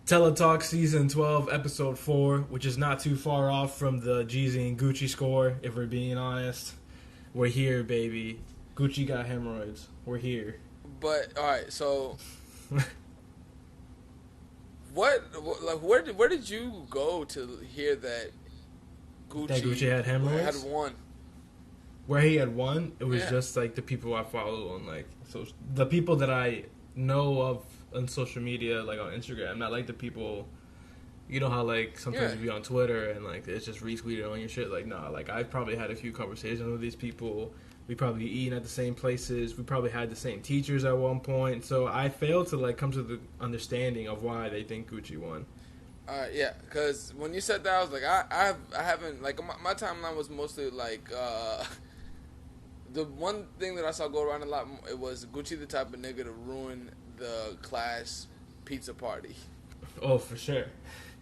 Telatalk Season 12, Episode 4, which is not too far off from the Jeezy and Gucci score, if we're being honest. We're here, baby. Gucci got hemorrhoids. We're here. But, alright, so... where did you go to hear that Gucci had hemorrhoids? Had won? Where he had won, it was just, like, the people I follow on, like, the people that I know of on social media, like on Instagram, not like the people, you know how like sometimes you be on Twitter and like it's just retweeted on your shit. Like nah, like I've probably had a few conversations with these people. We probably eaten at the same places. We probably had the same teachers at one point. So I failed to like come to the understanding of why they think Gucci won. Yeah, because when you said that, I was like, I haven't like my timeline was mostly like the one thing that I saw go around a lot. It was Gucci the type of nigga to ruin the class pizza party. Oh, for sure.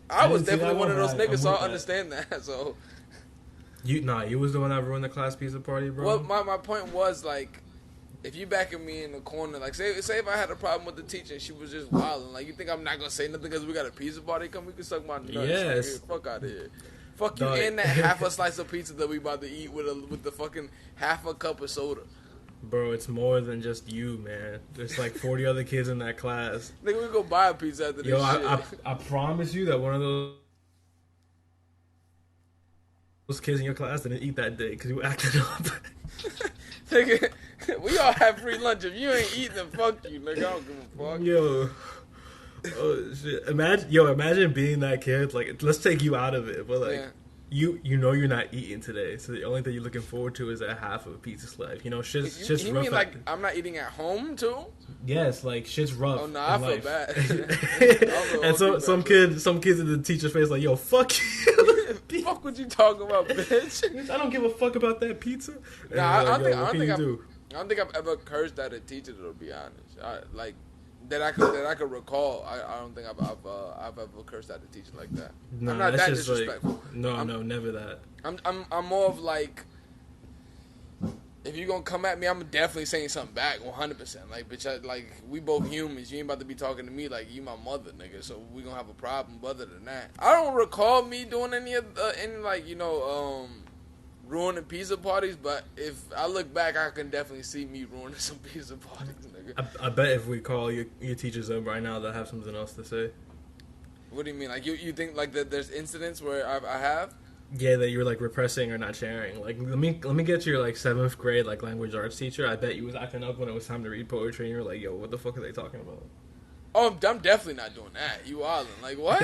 I was definitely one of those niggas, so I understand that. So you was the one that ruined the class pizza party, bro. Well, my point was like, if you backing me in the corner, like say if I had a problem with the teacher and she was just wilding, like you think I'm not gonna say nothing because we got a pizza party? Come, we can suck my nuts. Yes. Like, fuck out of here. Fuck you and that half a slice of pizza that we about to eat with the fucking half a cup of soda. Bro, it's more than just you, man. There's like 40 other kids in that class. Nigga, we go buy a pizza after this shit. I promise you that one of those kids in your class didn't eat that day because you acted up. Nigga, we all have free lunch. If you ain't eating, then fuck you, nigga. I don't give a fuck. Yo. Oh, shit. Imagine being that kid. Like, let's take you out of it. But, like, you know you're not eating today. So the only thing you're looking forward to is a half of a pizza slice. You know, shit's rough. You mean, like, I'm not eating at home, too? Yes, like, shit's rough. Oh, no, I feel bad. And so some kids in the teacher's face like, yo, fuck you. Fuck what you talking about, bitch. I don't give a fuck about that pizza. Nah, I don't think I've ever cursed at a teacher, to be honest. That I could recall. I don't think I've ever cursed at a teacher like that. Nah, I'm not that just disrespectful. Like, no, never that. I'm more of like, if you gonna come at me, I'm definitely saying something back, 100%. Like, bitch, we both humans. You ain't about to be talking to me like you my mother, nigga. So we gonna have a problem. But other than that, I don't recall me doing any ruining pizza parties. But if I look back, I can definitely see me ruining some pizza parties, nigga. I bet if we call your teachers up right now, they'll have something else to say. What do you mean? Like you think like that? There's incidents where I have. Yeah, that you were like repressing or not sharing. Like let me get your like 7th grade like language arts teacher. I bet you was acting up when it was time to read poetry, and you were like, "Yo, what the fuck are they talking about?" Oh, I'm definitely not doing that. You wildin'. Like what?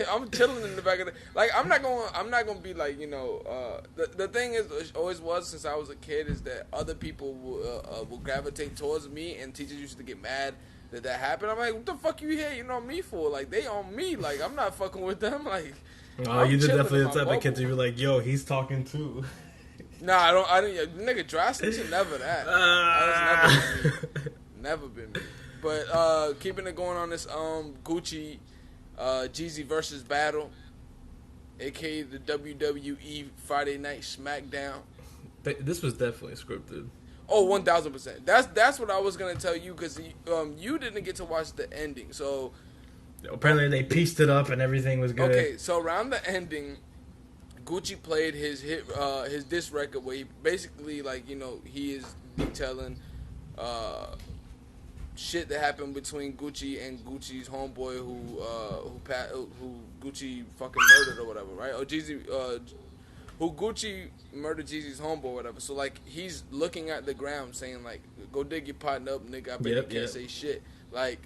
I'm chilling in the back of the. Like I'm not gonna be like The thing is, always was since I was a kid is that other people will gravitate towards me, and teachers used to get mad that happened. I'm like, what the fuck you hating on me for? Like they on me. Like I'm not fucking with them. Like. Oh, you did definitely the type of kid to be like, yo, he's talking too. Nah, I didn't. Nigga, dry snitching, never that. That's never been me. But keeping it going on this Gucci Jeezy versus battle, aka the WWE Friday Night SmackDown. This was definitely scripted. Oh, 1000%. That's what I was gonna tell you because you didn't get to watch the ending, so. Apparently they pieced it up and everything was good. Okay, so around the ending, Gucci played his his diss record where he basically he is detailing shit that happened between Gucci and Gucci's homeboy who Gucci fucking murdered or whatever, right? Or Jeezy who Gucci murdered Jeezy's homeboy or whatever. So like he's looking at the ground saying like, "Go dig your partner up, nigga. I bet you can't say shit." Like.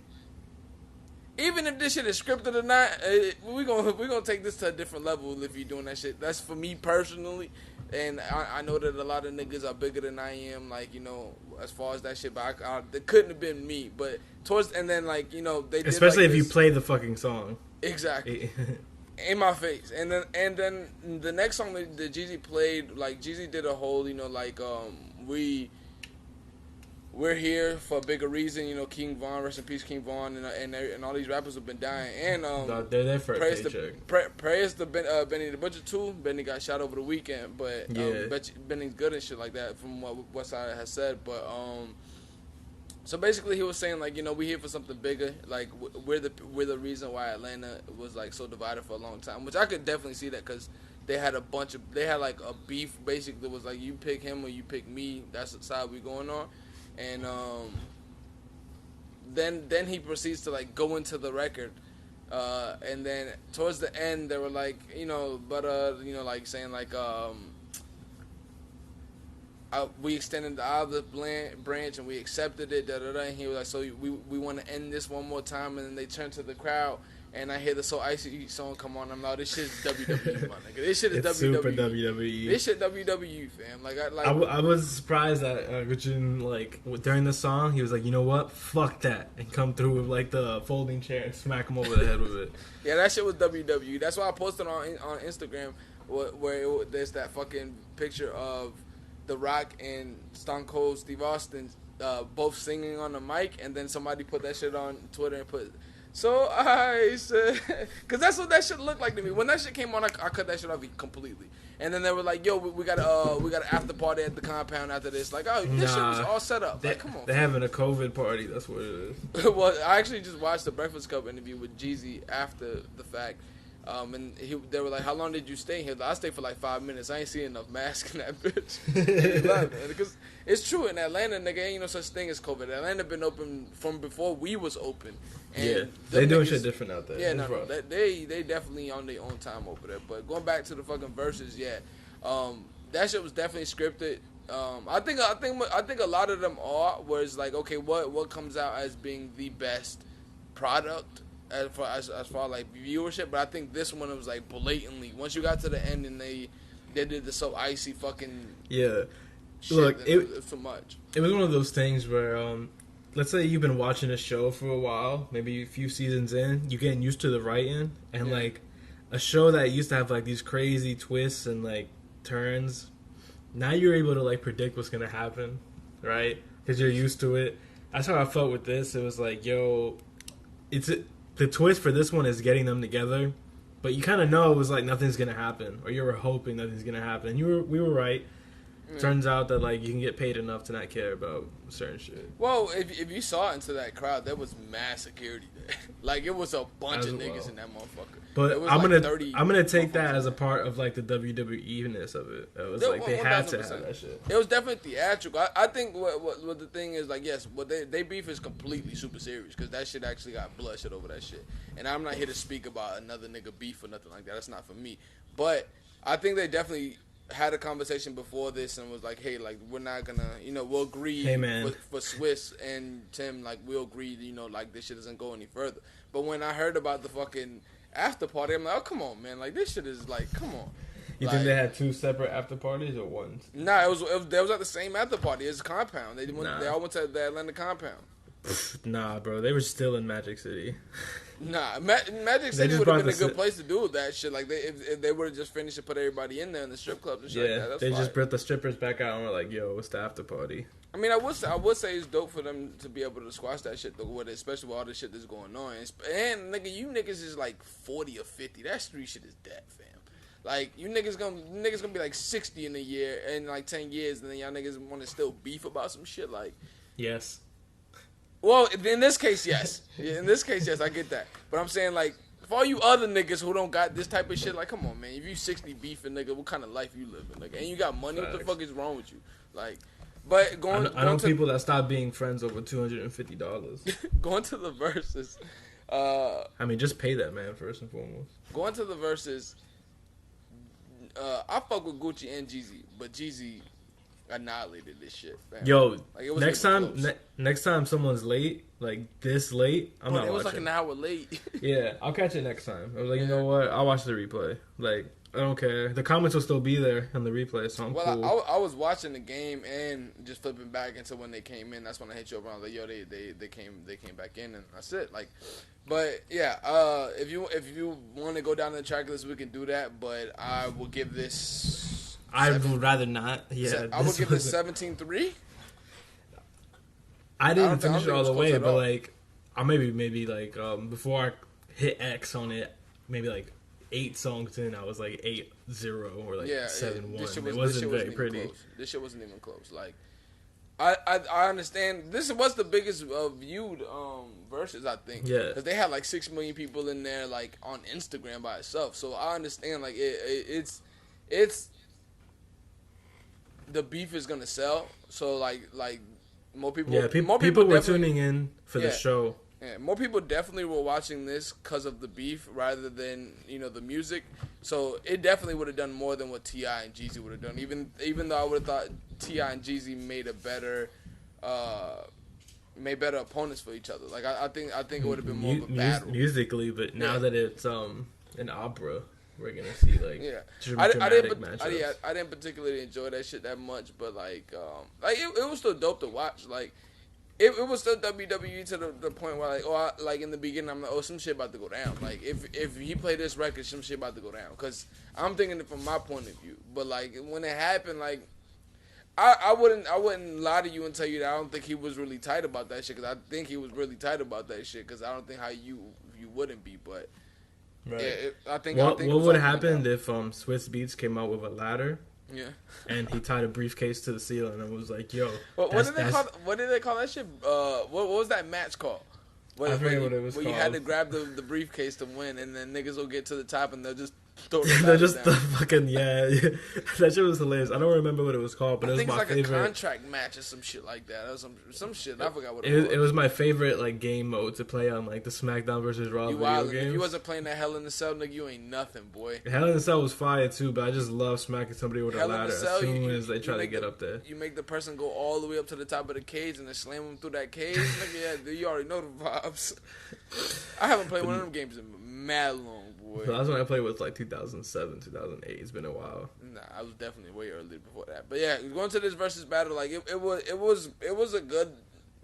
Even if this shit is scripted or not, we're gonna take this to a different level if you're doing that shit. That's for me personally, and I know that a lot of niggas are bigger than I am, as far as that shit. But it couldn't have been me. But they did especially if you play the fucking song exactly in my face, and then the next song that Jeezy played, like Jeezy did a whole, we're here for a bigger reason, King Von, rest in peace, King Von, and all these rappers have been dying. And they're there for a paycheck. Prayers to Benny the Butcher too. Benny got shot over the weekend, but Benny's good and shit like that, from what Westside has said. But So basically, he was saying like, we here for something bigger. Like we're the reason why Atlanta was like so divided for a long time, which I could definitely see that because they had like a beef. Basically, was like you pick him or you pick me. That's the side we going on, and then he proceeds to like go into the record, and then towards the end they were like, like saying like we extended the olive branch and we accepted it, and he was like, so we want to end this one more time, and then they turned to the crowd, and I hear the So Icy song come on. I'm like, this shit is WWE, my nigga. This shit is it's WWE. Super WWE. This shit WWE, fam. I was surprised that Gujin, like, during the song, he was like, you know what? Fuck that. And come through with, like, the folding chair and smack him over the head with it. Yeah, that shit was WWE. That's why I posted on Instagram where there's that fucking picture of The Rock and Stone Cold Steve Austin both singing on the mic, and then somebody put that shit on Twitter and put, so I said, because that's what that shit looked like to me. When that shit came on, I cut that shit off completely. And then they were like, yo, we got an after party at the compound after this. Like, oh, this shit was all set up. Like, come on. They're having a COVID party. That's what it is. Well, I actually just watched the Breakfast Club interview with Jeezy after the fact. And they were like, how long did you stay here? I stayed for like 5 minutes. I ain't seen enough masks in that bitch. Because it's true, in Atlanta, nigga, ain't no such thing as COVID. Atlanta been open from before we was open. And yeah, they doing shit different out there. Yeah, no, they definitely on their own time over there. But going back to the fucking verses, yeah, that shit was definitely scripted. I think a lot of them are, where it's like, okay, what comes out as being the best product as far like viewership, but I think this one, it was like blatantly, once you got to the end and they did the So Icy fucking shit, look, it was too much. It was one of those things where let's say you've been watching a show for a while, maybe a few seasons in, you're getting used to the writing, and like a show that used to have like these crazy twists and like turns, now you're able to like predict what's gonna happen, right? Because you're used to it. That's how I felt with this. It was like, yo, the twist for this one is getting them together, but you kind of know it was like nothing's gonna happen, or you were hoping nothing's gonna happen. And we were right. Turns out that like you can get paid enough to not care about certain shit. Well, if you saw into that crowd, there was mass security there. Like it was a bunch of niggas in that motherfucker. But I'm gonna take that as a part of like the WWE-ness of it. It was like they had to have that shit. It was definitely theatrical. I think what the thing is, like, yes, what they beef is completely super serious, because that shit actually got bloodshed over that shit. And I'm not here to speak about another nigga beef or nothing like that. That's not for me. But I think they definitely had a conversation before this and was like, hey, like, we're not gonna, we'll agree for Swiss and Tim, like, we'll agree, like, this shit doesn't go any further. But when I heard about the fucking after party, I'm like, oh, come on, man, like, this shit is like, come on. You think they had two separate after parties or one? Nah, it was at the same after party. It's a compound. They all went to the Atlanta compound. Nah, bro, they were still in Magic City. Nah, Magic City would have been a good place to do that shit. Like, if they would have just finished and put everybody in there in the strip clubs and shit like that. That's they just brought the strippers back out and were like, yo, what's the after party? I mean, I would say it's dope for them to be able to squash that shit, though, with it, especially with all the shit that's going on. And nigga, you niggas is like 40 or 50. That street shit is dead, fam. Like, you niggas gonna be like 60 in a year, in like 10 years, and then y'all niggas want to still beef about some shit, like. Yes. Well, in this case, yes. In this case, yes, I get that. But I'm saying, like, for all you other niggas who don't got this type of shit, like, come on, man. If you 60 beefing, nigga, what kind of life you living? Like, and you got money, what the fuck is wrong with you? Like, but I know people that stopped being friends over $250. Going to the verses. I mean, just pay that man first and foremost. Going to the verses. I fuck with Gucci and Jeezy, but Jeezy annihilated this shit, man. Yo, like, next time someone's late, like this late, I'm not watching. It was like an hour late. Yeah, I'll catch it next time. I was like, you know what? I'll watch the replay. Like, I don't care. The comments will still be there on the replay, so I'm cool. I was watching the game and just flipping back until when they came in. That's when I hit you up. I was like, yo, they came back in, and that's it. Like, but yeah, if you want to go down the track list, we can do that. But I will give this. I would rather not. Yeah, I would give this 17-3. I didn't finish it all the way, but like, I maybe like before I hit X on it, maybe like 8 songs in, I was like 8-0 or like 7-1. It wasn't very pretty. This shit wasn't even close. Like, I understand. This was the biggest viewed versus, I think. Yeah. Because they had like 6 million people in there, like on Instagram by itself. So I understand, like it's the beef is gonna sell. So like more people. Yeah, people were tuning in for the show. Yeah, more people definitely were watching this because of the beef rather than the music. So it definitely would have done more than what T.I. and Jeezy would have done. Even though I would have thought T.I. and Jeezy made better opponents for each other. Like I think it would have been more of a battle musically, but now that it's an opera, we're gonna see like dramatic matchups. I didn't particularly enjoy that shit that much, but like it was still dope to watch. Like it was still WWE to the point where like in the beginning I'm like, some shit about to go down. Like if he played this record, some shit about to go down. Because I'm thinking it from my point of view. But like when it happened, like I wouldn't lie to you and tell you that I don't think he was really tight about that shit. Because I think he was really tight about that shit. Because I don't think how you wouldn't be. But right. I think what would have happened if Swiss Beats came out with a ladder? Yeah. And he tied a briefcase to the ceiling and was like, "Yo, what did they call that shit? What was that match called? I forget what it was called. Where you had to grab the briefcase to win, and then niggas will get to the top and they'll just throw it they're just down. the fucking that shit was hilarious. I don't remember what it was called, but it was my favorite. I think it's like a contract match or some shit like that. Or some shit. I forgot what it was. It was my favorite like game mode to play on like the SmackDown versus Raw video games. If you wasn't playing that Hell in the Cell, nigga, you ain't nothing, boy. Hell in the Cell was fire too, but I just love smacking somebody with a ladder as soon as they try to get up there. You make the person go all the way up to the top of the cage and then slam them through that cage. Nigga, yeah, you already know the vibes. I haven't played one of them games in mad long, boy. The last one I played was like 2007, 2008. It's been a while. Nah, I was definitely way earlier before that. But yeah, going to this versus battle, like it was a good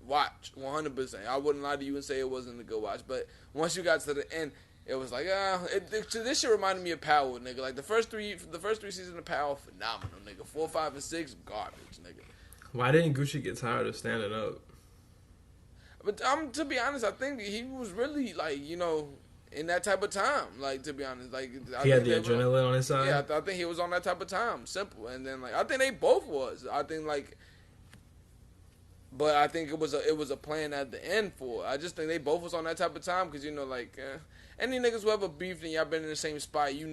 watch, 100%. I wouldn't lie to you and say it wasn't a good watch. But once you got to the end, it was like this shit reminded me of Power, nigga. Like the first three seasons of Power, phenomenal, nigga. 4, 5, and 6, garbage, nigga. Why didn't Gucci get tired of standing up? But to be honest, I think he was really like in that type of time. Like to be honest, like he had the adrenaline on his side. Yeah, I think he was on that type of time. Simple, and then like I think they both was. I think like, but I think it was a plan at the end for. I just think they both was on that type of time because any niggas who ever beefed and y'all been in the same spot, you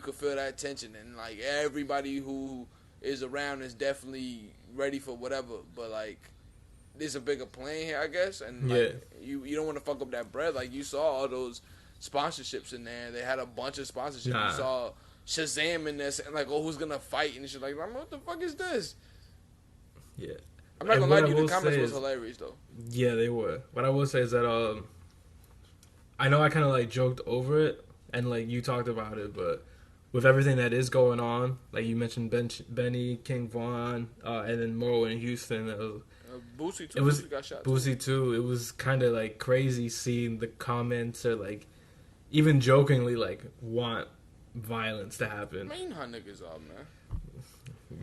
could feel that tension and like everybody who is around is definitely ready for whatever. But like. There's a bigger plan here, I guess, and like, you don't want to fuck up that bread. Like you saw all those sponsorships in there. They had a bunch of sponsorships. You saw Shazam in this, and like, who's gonna fight and shit. Like, what the fuck is this? Yeah, I'm not gonna lie to you. The comments was hilarious though. Yeah, they were. What I will say is that I know I kind of like joked over it, and like you talked about it, but with everything that is going on, like you mentioned Benny, King Von, and then Mo in Houston. Boosie too. Boosie got shot. Boosie too. It was kind of like crazy seeing the comments or like even jokingly like want violence to happen. Man, you know how niggas are, man.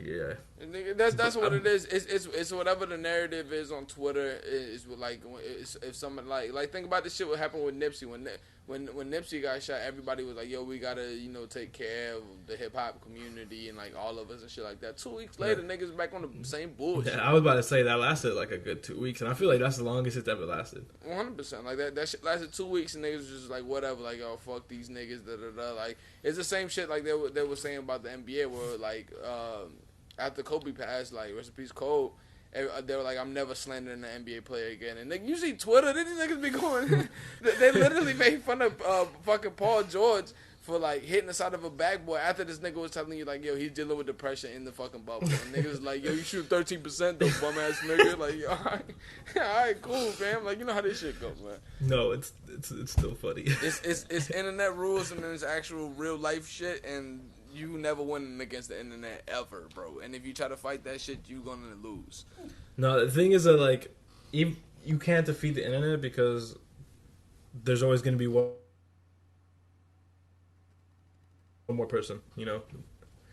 Yeah. That's what it is. It's whatever the narrative is on Twitter is like if someone like think about the shit what happened with Nipsey when Nipsey got shot, everybody was like, yo, we gotta take care of the hip hop community and like all of us and shit like that. 2 weeks later, niggas back on the same bullshit. Yeah, I was about to say that lasted like a good 2 weeks, and I feel like that's the longest it's ever lasted. 100%. Like that shit lasted 2 weeks, and niggas was just like whatever, like oh fuck these niggas, da da da. Like it's the same shit like they were saying about the NBA where like after Kobe passed, like rest in peace Kobe. They were like, I'm never slandering an NBA player again. And like, you see Twitter, these niggas be going. They literally made fun of fucking Paul George for like hitting the side of a backboard after this nigga was telling you like, yo, he's dealing with depression in the fucking bubble. And niggas like, yo, you shoot 13% though, bum ass nigga. Like, yo, all right, cool, fam. Like, you know how this shit goes, man. No, it's still funny. It's internet rules and there's actual real life shit, and you never win against the internet ever, bro. And if you try to fight that shit, you gonna lose. No, the thing is that like, you can't defeat the internet because there's always gonna be one more person,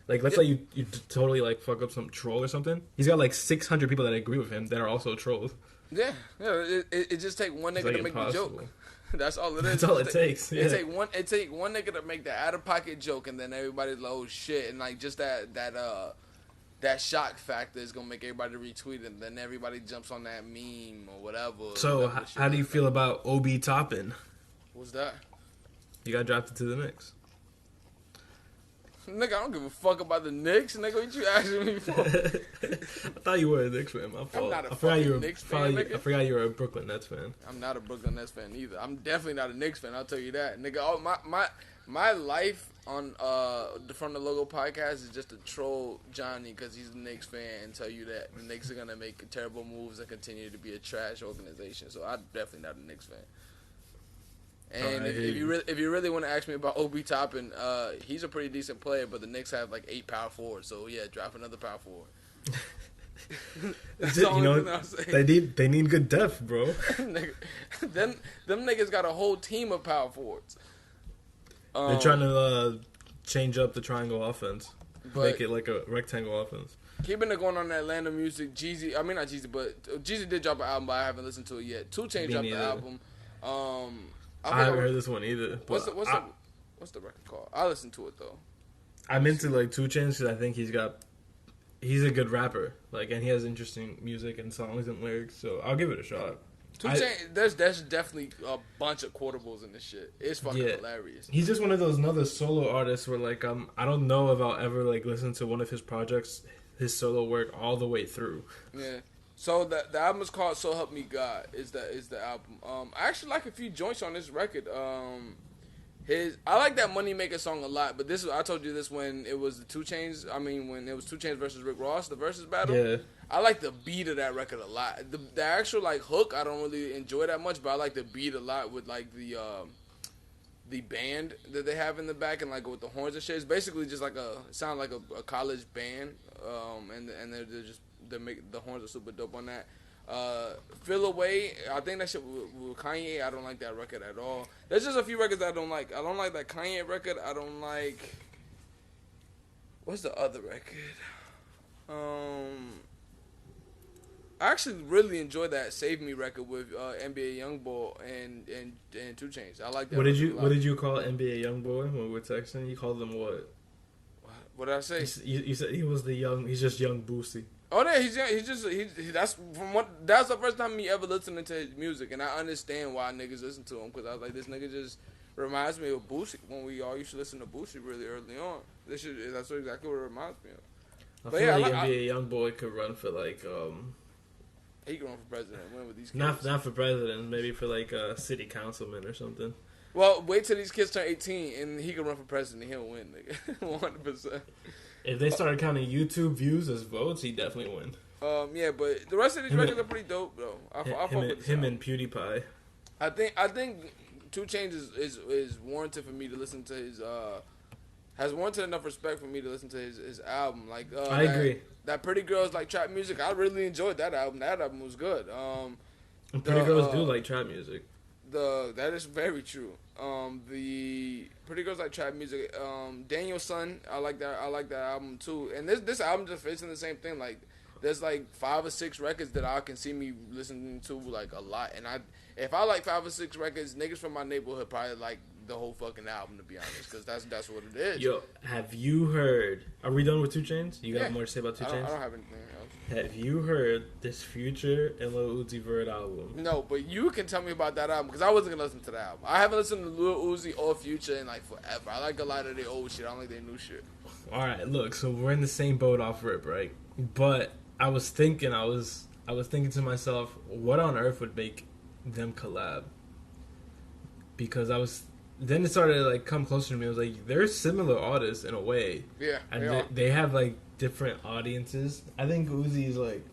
Like, let's say you totally like fuck up some troll or something. He's got like 600 people that agree with him that are also trolls. Yeah. It just take one nigga to make the joke. That's all it is. That's all it takes. Yeah. It take one nigga to make the out of pocket joke, and then everybody's like, "Oh shit!" And like just that that shock factor is gonna make everybody retweet it, and then everybody jumps on that meme or whatever. So how do you feel about OB Toppin? What's that? You got drafted to the Knicks. Nigga, I don't give a fuck about the Knicks. Nigga, what you asking me for? I thought you were a Knicks fan. My fault. I'm not a fucking Knicks fan, nigga. I forgot you were a Brooklyn Nets fan. I'm not a Brooklyn Nets fan either. I'm definitely not a Knicks fan. I'll tell you that, nigga. Oh, my life on the From the Logo podcast is just to troll Johnny because he's a Knicks fan and tell you that the Knicks are gonna make terrible moves and continue to be a trash organization. So I'm definitely not a Knicks fan. And if you really want to ask me about Obi Toppin, he's a pretty decent player, but the Knicks have like 8 power forwards. So yeah, draft another power forward. That's the only thing I'm saying. They need good depth, bro. Them niggas got a whole team of power forwards. They're trying to change up the triangle offense, make it like a rectangle offense. Keeping it going on Atlanta music, Jeezy. I mean not Jeezy, but Jeezy did drop an album, but I haven't listened to it yet. 2 Chainz dropped the album. I haven't heard this one either. What's the record called? I listened to it though. I'm into like 2 Chainz because I think he's a good rapper, like, and he has interesting music and songs and lyrics. So I'll give it a shot. 2 Chainz, there's definitely a bunch of quotables in this shit. It's fucking hilarious. He's just one of those another solo artists where like I don't know if I'll ever like listen to one of his projects, his solo work all the way through. Yeah. So the album is called "So Help Me God." Is the album. I actually like a few joints on this record. I like that Moneymaker song a lot, but I told you this when it was the 2 Chainz. I mean, when it was 2 Chainz versus Rick Ross, the versus battle. Yeah. I like the beat of that record a lot. The actual like hook, I don't really enjoy that much, but I like the beat a lot with like the band that they have in the back and like with the horns and shit. It's basically just like sound like a college band, and they make the horns are super dope on that. Feel Away, I think that shit with Kanye, I don't like that record at all. There's just a few records that I don't like. I don't like that Kanye record. I don't like, what's the other record? I actually really enjoyed that Save Me record with NBA Youngboy and 2 Chainz. I like that. What did you call NBA Youngboy when we were texting? You called him what? What did I say? You said he's just young Boosie. Oh yeah, he's young. That's the first time me ever listening to his music, and I understand why niggas listen to him, because I was like, this nigga just reminds me of Boosie when we all used to listen to Boosie really early on. That's exactly what it reminds me of. I feel like NBA Youngboy could run for like he can run for president. Win with these kids. Not for president, maybe for like a city councilman or something. Well, wait till these kids turn 18 and he can run for president. He'll win, nigga, 100%. If they started counting YouTube views as votes, he definitely win. Yeah, but the rest of these records are pretty dope though. Him and PewDiePie. I think 2 Chainz is warranted for me to listen to his. Has warranted enough respect for me to listen to his album. Like I agree. That Pretty Girls Like Trap Music, I really enjoyed that album. That album was good. And Pretty Girls do like trap music. That is very true. The Pretty Girls Like Trap Music. Daniel's Son, I like that album too. And this album just fits in the same thing. Like there's like 5 or 6 records that I can see me listening to like a lot. And if I like 5 or 6 records, niggas from my neighborhood probably like the whole fucking album, to be honest, because that's what it is. Yo, have you heard? Are we done with 2 Chainz? You got more to say about 2 Chainz? I don't have anything else. Have you heard this Future and Lil Uzi Vert album? No, but you can tell me about that album, because I wasn't gonna listen to the album. I haven't listened to Lil Uzi or Future in like forever. I like a lot of their old shit. I don't like their new shit. All right, look, so we're in the same boat off rip, right? But I was thinking to myself, what on earth would make them collab? Because then it started to like come closer to me. I was like, they're similar artists in a way. Yeah, and they have like different audiences. I think Uzi is like,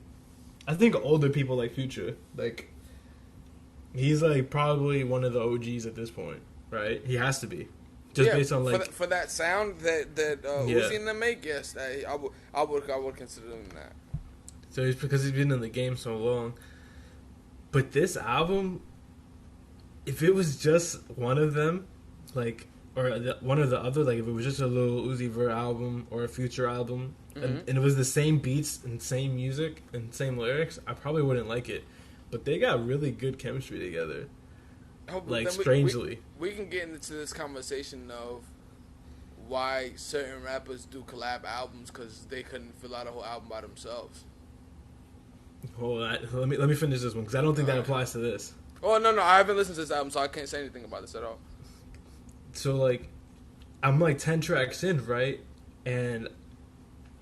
I think older people like Future. Like, he's like probably one of the OGs at this point, right? He has to be, just based on like for that sound that Uzi and them make. Yes, I would consider them that. So it's because he's been in the game so long. But this album, if it was just one of them, like, or one or the other, like if it was just a Lil Uzi Vert album or a Future album, and it was the same beats and same music and same lyrics, I probably wouldn't like it. But they got really good chemistry together. Like, strangely. We can get into this conversation of why certain rappers do collab albums because they couldn't fill out a whole album by themselves. Hold on, let me finish this one because I don't think that applies to this. Oh no, I haven't listened to this album, so I can't say anything about this at all. So like, I'm like 10 tracks in, right? And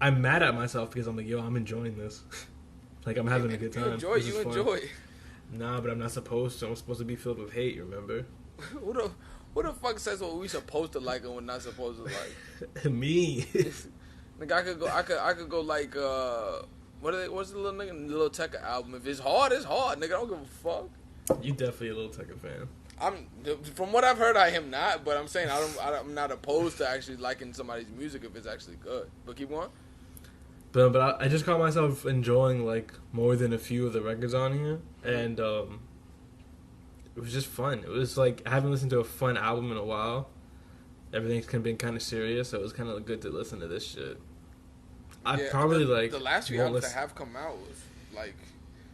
I'm mad at myself because I'm like, yo, I'm enjoying this. Like, I'm having a good time. You enjoy. Nah, but I'm not supposed to. I'm supposed to be filled with hate, remember? Who the fuck says what we supposed to like and we're not supposed to like? Me. Like, I could go like, what's the little nigga, the Little Tecca album? If it's hard, it's hard, nigga. I don't give a fuck. You definitely a Little Tecca fan. From what I've heard, I am not, but I'm saying I'm not opposed to actually liking somebody's music if it's actually good. But keep going. But I just caught myself enjoying like more than a few of the records on here, and it was just fun. It was like I haven't listened to a fun album in a while. Everything's been kind of serious, so it was kind of good to listen to this shit. The last few albums that have come out was like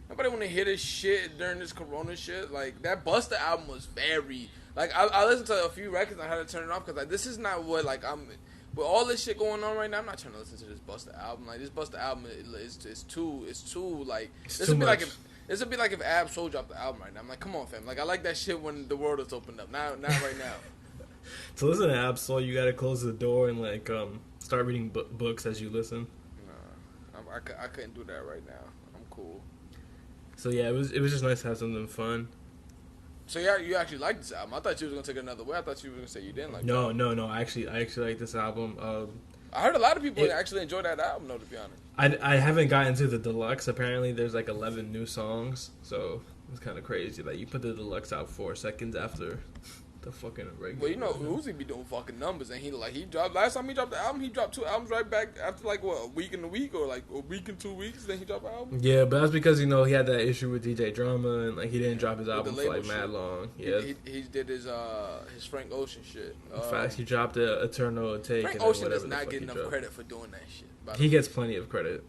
nobody want to hear this shit during this Corona shit. Like that Busta album was very like I listened to a few records and I had to turn it off because like this is not what like I'm. With all this shit going on right now, I'm not trying to listen to this Busta album. Like this Busta album is too like this would be like if Ab Soul dropped the album right now. I'm like, come on, fam. Like I like that shit when the world is opened up. Not right now. To listen to Ab Soul, you gotta close the door and like start reading books as you listen. Nah, I couldn't do that right now. I'm cool. So yeah, it was just nice to have something fun. So yeah, you actually like this album. I thought you was gonna take it another way. I thought you were gonna say you didn't like. No. I actually like this album. I heard a lot of people actually enjoy that album, though. To be honest, I haven't gotten to the deluxe. Apparently, there's like 11 new songs, so it's kind of crazy that you put the deluxe out 4 seconds after the fucking regular. Well, you know, Uzi be doing fucking numbers, and he dropped last time he dropped the album. He dropped 2 albums right back after like what, a week and a week, or like a week and 2 weeks. Then he dropped an album. Yeah, but that's because he had that issue with DJ Drama, and like he didn't drop his album for like mad long. Yeah, he did his Frank Ocean shit. In fact, he dropped Eternal Take. Frank Ocean does not get enough credit for doing that shit. He gets plenty of credit.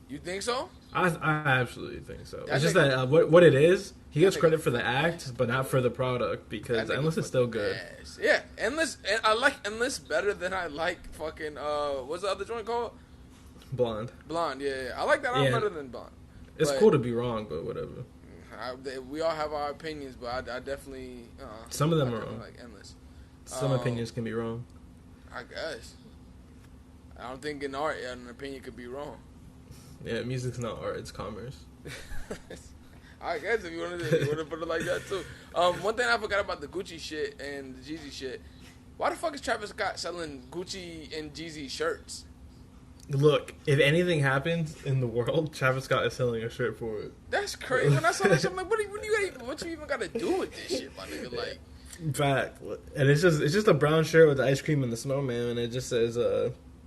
You think so? I absolutely think so. It's just that what it is, he gets credit for the act, but not for the product because Endless is still good. Ass. Yeah, Endless. And I like Endless better than I like fucking what's the other joint called? Blonde. Yeah. I like that album better than Blonde. It's cool to be wrong, but whatever. We all have our opinions, but I definitely some of them are wrong. Like Endless. Some opinions can be wrong. I guess. I don't think in art an opinion could be wrong. Yeah, music's not art; it's commerce. I guess if you want to put it like that too. One thing I forgot about the Gucci shit and the Jeezy shit. Why the fuck is Travis Scott selling Gucci and Jeezy shirts? Look, if anything happens in the world, Travis Scott is selling a shirt for it. That's crazy. When I saw that shit, I'm like, what you even got to do with this shit, my nigga? Like, fact, and it's just a brown shirt with the ice cream and the snowman, and it just says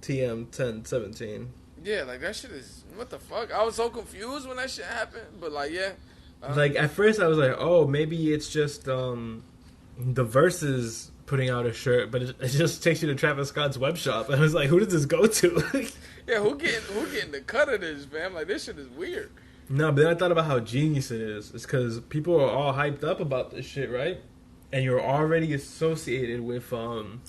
TM 1017. Yeah, like that shit is what the fuck. I was so confused when that shit happened, but like yeah. Like at first I was like, oh, maybe it's just the Verzuz putting out a shirt, but it just takes you to Travis Scott's web shop. I was like, who did this go to? Yeah, who getting the cut of this, fam? Like this shit is weird. No, but then I thought about how genius it is. It's because people are all hyped up about this shit, right? And you're already associated with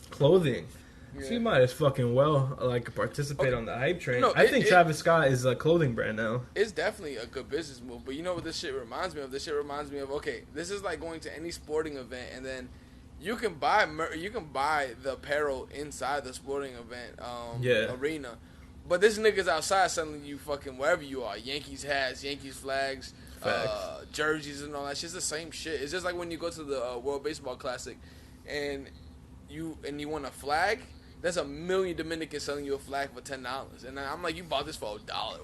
clothing. Yeah. So you might as fucking well like participate on the hype train. No, I think Travis Scott is a clothing brand now. It's definitely a good business move. But you know what this shit reminds me of? This shit reminds me of, okay, this is like going to any sporting event and then you can buy the apparel inside the sporting event arena. But this nigga's outside selling you fucking wherever you are. Yankees hats, Yankees flags, jerseys and all that shit. It's the same shit. It's just like when you go to the World Baseball Classic and you want a flag. There's a million Dominicans selling you a flag for $10, and I'm like, you bought this for $1, 100%.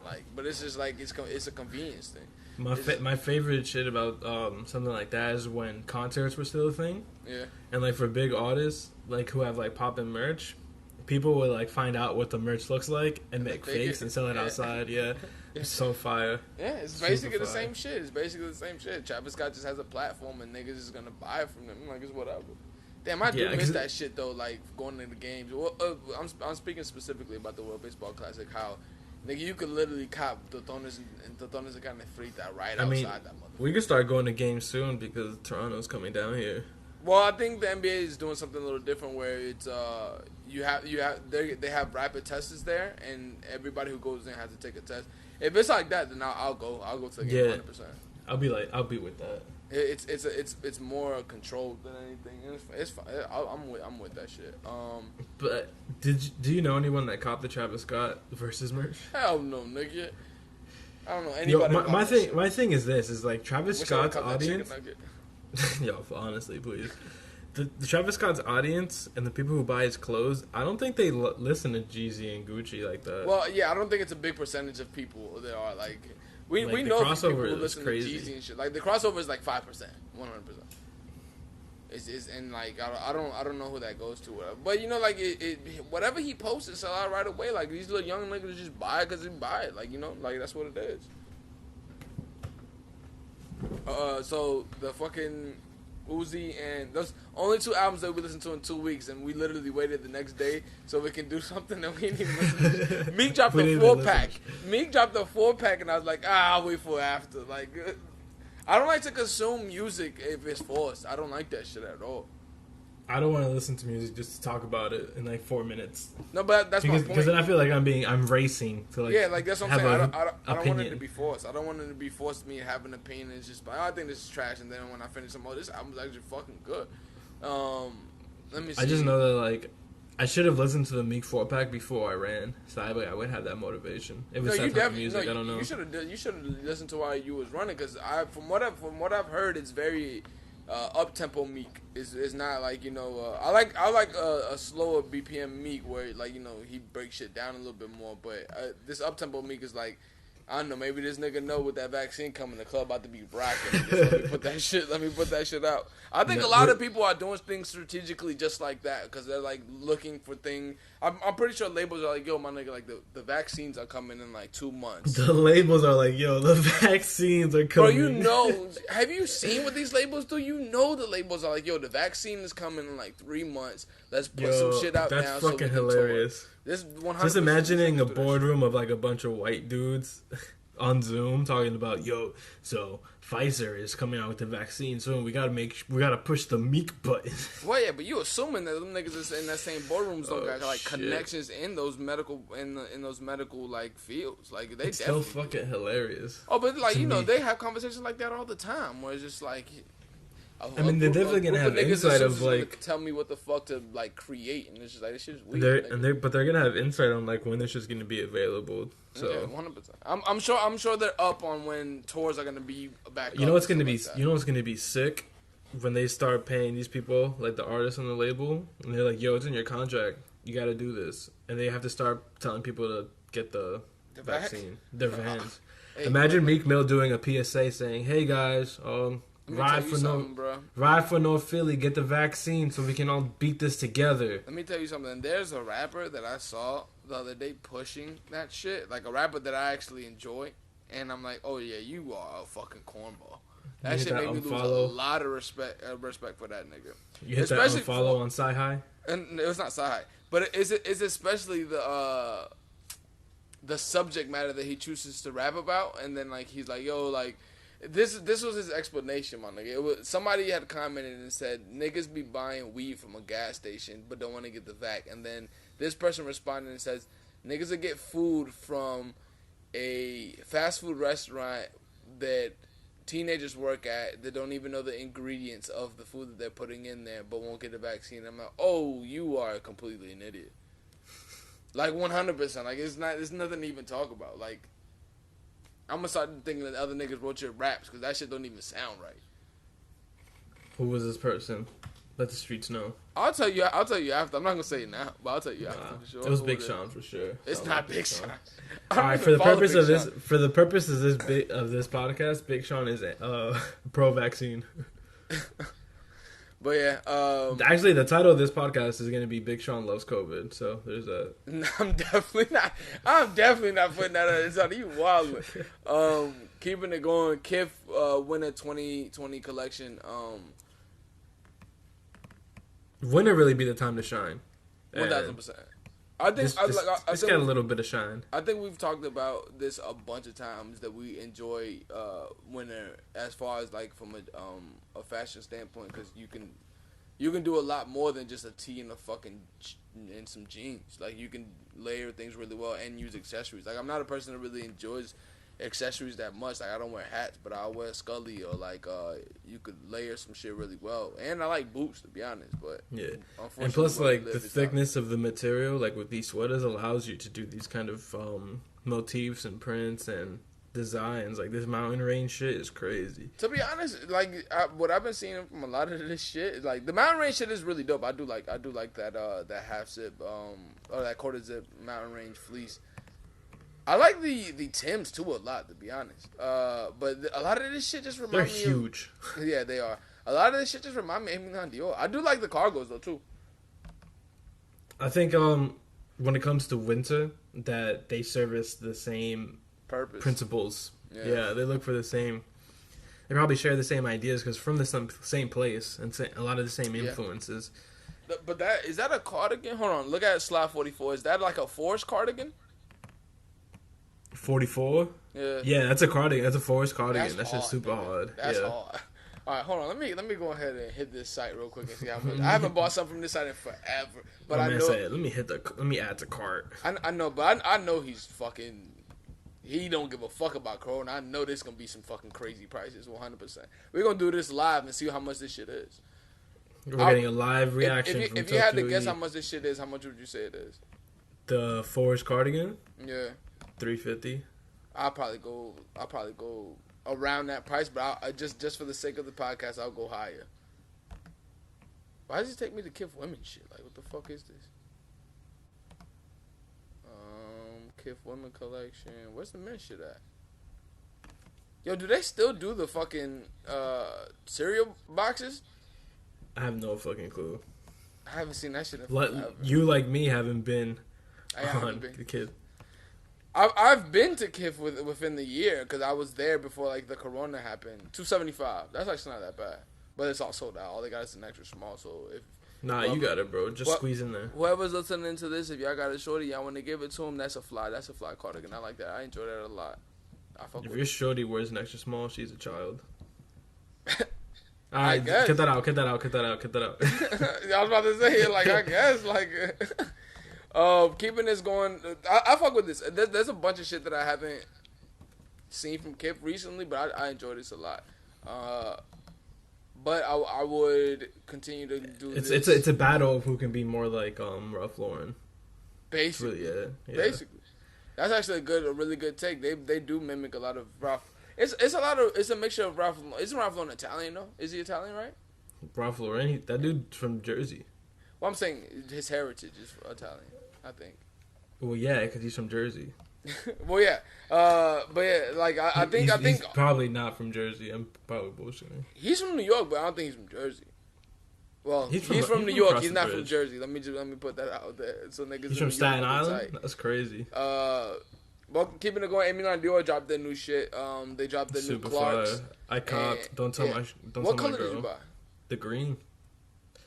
Like, but it's just like it's a convenience thing. My favorite shit about something like that is when concerts were still a thing. Yeah. And like for big artists like who have like poppin' merch, people would like find out what the merch looks like and make fakes and sell it outside. Yeah. It's so fire. Yeah, it's basically the same shit. It's basically the same shit. Travis Scott just has a platform and niggas is gonna buy it from them. Like it's whatever. Damn, I do miss that shit though. Like going to the games. Well, I'm speaking specifically about the World Baseball Classic. How, nigga, you could literally cop Totones and Totones kind of frita right outside that motherfucker. We could start going to games soon because Toronto's coming down here. Well, I think the NBA is doing something a little different where it's they have rapid tests there, and everybody who goes in has to take a test. If it's like that, then I'll go to the game 100%. I'll be with that. It's more controlled than anything. It's fine. I'm with that shit. But do you know anyone that copped the Travis Scott Verzuz merch? Hell no, nigga. I don't know anybody. Yo, my thing is this: is like Travis Scott's audience. Yo, honestly, please. The Travis Scott's audience and the people who buy his clothes, I don't think they listen to Jeezy and Gucci like that. Well, yeah, I don't think it's a big percentage of people that are like. We know people who listen crazy. to Jeezy and shit. Like the crossover is like 5%, 100%. It's and like I don't know who that goes to, but you know, like whatever he posts it sell out right away. Like these little young niggas just buy it because they buy it. Like, you know, like that's what it is. So the fucking Uzi and those only 2 albums that we listened to in 2 weeks, and we literally waited the next day so we can do something that we didn't even listen to. Meek dropped the 4-pack. Meek dropped the 4-pack, and I was like, I'll wait for after. Like, I don't like to consume music if it's forced. I don't like that shit at all. I don't want to listen to music just to talk about it in like 4 minutes. No, but that's my point. Because then I feel like I'm racing to like. Yeah, like that's what I'm saying. I don't want it to opinion. be forced. I don't want it to be forced me to have an opinion. It's just like, I think this is trash, and then when I finish some, this album's actually fucking good. Let me see. I just know that like I should have listened to the Meek 4-pack before I ran, so I would have that motivation. If it's that type of music, I don't know. You should have listened to while you was running, because from what I've heard, it's very up tempo Meek. Is not like, you know, I like a slower BPM Meek where, like, you know, he breaks shit down a little bit more, but this up tempo Meek is like, I don't know, maybe this nigga know with that vaccine coming, the club about to be rocking. Let me put that shit out. I think a lot of people are doing things strategically just like that, because they're like looking for things. I'm pretty sure labels are like, yo, my nigga, like the vaccines are coming in like 2 months. The labels are like, yo, the vaccines are coming. Bro, you know, have you seen what these labels do? You know the labels are like, yo, the vaccine is coming in like 3 months. Let's put some shit out now. That's fucking hilarious. This 100% just imagining a boardroom of like a bunch of white dudes on Zoom talking about, yo, so Pfizer is coming out with the vaccine soon. We gotta push the Meek button. Well, yeah, but you assuming that them niggas is in that same boardrooms don't got like connections in those medical in those medical like fields. Like they it's definitely so fucking hilarious. Oh, but like, you know, they have conversations like that all the time where it's just like, I mean, they're definitely gonna have insight of like, tell me what the fuck to like create, and it's just like, this shit's weird. But they're gonna have insight on like when this shit's gonna be available. So yeah, 100%. I'm sure they're up on when tours are gonna be back. You know what's gonna be you know what's gonna be sick when they start paying these people, like the artists on the label, and they're like, yo, it's in your contract, you gotta do this, and they have to start telling people to get the vaccine, their vans. Hey, imagine Meek Mill doing a PSA saying, hey guys, ride for North Philly, get the vaccine so we can all beat this together. Let me tell you something. There's a rapper that I saw the other day pushing that shit, like a rapper that I actually enjoy, and I'm like, oh yeah, you are a fucking cornball. That shit made me lose a lot of respect for that nigga. You hit that unfollow on Sci-Hi? And it was not Sci-Hi, but it's especially the subject matter that he chooses to rap about, and then like he's like, yo, like, This was his explanation, my nigga. Somebody had commented and said, niggas be buying weed from a gas station but don't want to get the vac. And then this person responded and says, niggas will get food from a fast food restaurant that teenagers work at that don't even know the ingredients of the food that they're putting in there but won't get the vaccine. I'm like, oh, you are completely an idiot. Like 100%. Like there's nothing to even talk about. Like, I'm gonna start thinking that other niggas wrote your raps because that shit don't even sound right. Who was this person? Let the streets know. I'll tell you after. I'm not gonna say it now, but I'll tell you after for sure. It was Big Sean for sure. It's not Big Sean. All right, for the purpose of this podcast, Big Sean is pro vaccine. But yeah, actually, the title of this podcast is going to be "Big Sean Loves COVID." So there's that. I'm definitely not putting that on. It's on you, wild. Keeping it going. Kif winner 2020 collection. When it really be the time to shine? 1,000%. I think it's got a little bit of shine. I think we've talked about this a bunch of times that we enjoy winter as far as like from a fashion standpoint, because you can you can do a lot more than just a tee and and some jeans. Like, you can layer things really well and use accessories. Like, I'm not a person that really enjoys accessories that much. Like, I don't wear hats, but I'll wear Scully, or like you could layer some shit really well. And I like boots, to be honest. But yeah, and plus like the thickness of the material, like with these sweaters, allows you to do these kind of motifs and prints and designs. Like this mountain range shit is crazy. To be honest, like what I've been seeing from a lot of this shit, like the mountain range shit is really dope. I do like that half zip or that quarter zip mountain range fleece. I like the Timbs too a lot, to be honest. But a lot of this shit just reminds me. They're huge. Yeah, they are. A lot of this shit just reminds me of Eminem Dior. I do like the cargos though too. I think when it comes to winter, that they service the same purpose principles. Yeah, they look for the same. They probably share the same ideas because from the same place and a lot of the same influences. But is that a cardigan? Hold on, look at Slide 44. Is that like a forest cardigan? 44? Yeah, that's a cardigan. That's a forest cardigan. That's just super hard. That's hard. All right, hold on. Let me go ahead and hit this site real quick and see how much. I haven't bought something from this site in forever, but I know. Let me add to cart. I know, but I know he's fucking. He don't give a fuck about Corona. I know there's gonna be some fucking crazy prices, 100%. We're gonna do this live and see how much this shit is. We're getting a live reaction. If you had to guess how much this shit is, how much would you say it is? The forest cardigan? Yeah. $350. I'll probably go around that price, but I just for the sake of the podcast, I'll go higher. Why does it take me to Kith Women shit? Like, what the fuck is this? Kith Women collection. Where's the men's shit at? Yo, do they still do the fucking cereal boxes? I have no fucking clue. I haven't seen that shit in forever. You, like me, haven't been on the Kith. I've been to Kith within the year because I was there before like the Corona happened. $275. That's actually not that bad, but it's all sold out. All they got is an extra small. So if you got it, bro. Just squeeze in there. Whoever's listening to this, if y'all got a shorty, y'all want to give it to him. That's a fly cardigan. I like that. I enjoy that a lot. If your shorty wears an extra small, she's a child. I guess. Cut that out. I was about to say, like, I guess, like. Keeping this going, I fuck with this. There's a bunch of shit that I haven't seen from Kip recently, but I enjoy this a lot. But I would continue to do this. It's a battle of who can be more like Ralph Lauren. Basically, yeah. Basically, that's actually a really good take. They do mimic a lot of Ralph. It's a mixture of Ralph. Isn't Ralph Lauren Italian though? Is he Italian, right? Ralph Lauren, that dude's from Jersey. Well, I'm saying his heritage is Italian, I think. Well, yeah, because he's from Jersey. Well, yeah. But yeah, like, I think he's probably not from Jersey. I'm probably bullshitting. He's from New York, but I don't think he's from Jersey. Well, he's from New York. He's not from Jersey. Let me put that out there. So niggas. He's from Staten Island? That's crazy. Well, keeping it going, Eminem Dior dropped their new shit. They dropped their new Clarks. I copped. Don't tell my girl. What color did you buy? The green.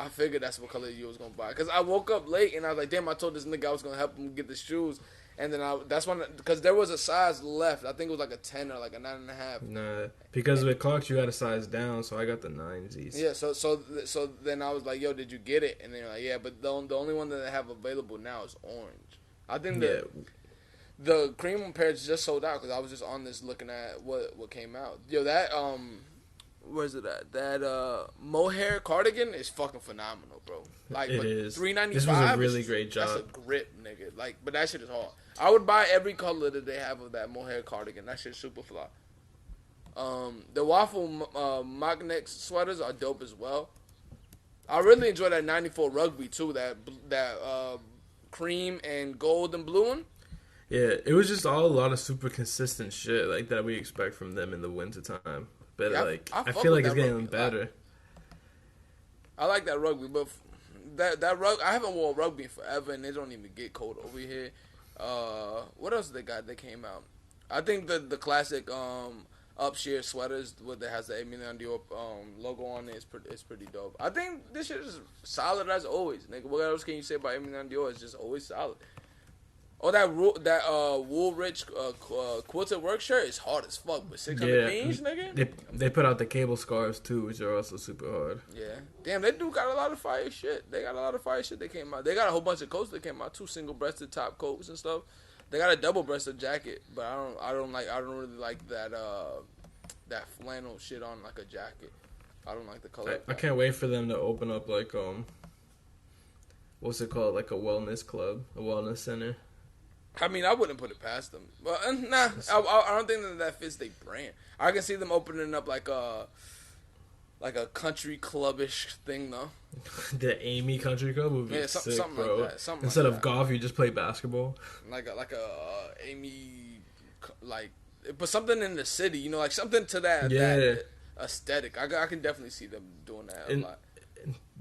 I figured that's what color you was gonna buy. Cause I woke up late and I was like, damn, I told this nigga I was gonna help him get the shoes. And then because there was a size left. I think it was like a 10 or like a 9.5. Nah, because with Clarks you got a size down, so I got the 9s. Yeah, so then I was like, yo, did you get it? And they're like, yeah, but the only one that they have available now is orange. I think the cream pairs just sold out because I was just on this looking at what came out. Yo, that where's it at? That mohair cardigan is fucking phenomenal, bro. Like, it is. $395. This was a really great job. That's a grip, nigga. Like, but that shit is hard. I would buy every color that they have of that mohair cardigan. That shit's super fly. The waffle mock neck sweaters are dope as well. I really enjoy that 94 rugby too. That cream and gold and blue one. Yeah, it was just a lot of super consistent shit like that we expect from them in the wintertime. But yeah, I feel like it's getting better. I like that rugby, but that rug I haven't worn rugby in forever, and they don't even get cold over here. What else they got that came out? I think the classic up sheer sweaters that has the Eminem Dior logo on it is pretty dope. I think this shit is solid as always, nigga. What else can you say about Eminem Dior? It's just always solid. Oh, that Woolrich quilted work shirt is hard as fuck, but 600 beans, nigga. They put out the cable scarves too, which are also super hard. Yeah, damn, they do got a lot of fire shit. They came out. They got a whole bunch of coats that came out too, single-breasted top coats and stuff. They got a double-breasted jacket, but I don't really like that flannel shit on like a jacket. I don't like the color. I can't wait for them to open up like what's it called, like a wellness club, a wellness center. I mean, I wouldn't put it past them. But nah, I don't think that fits their brand. I can see them opening up like a country clubbish thing though. The Amy Country Club would be sick, something bro. like that. Instead of golf, you just play basketball. Like a Amy, like, but something in the city, you know, like something to that aesthetic. I can definitely see them doing that a lot.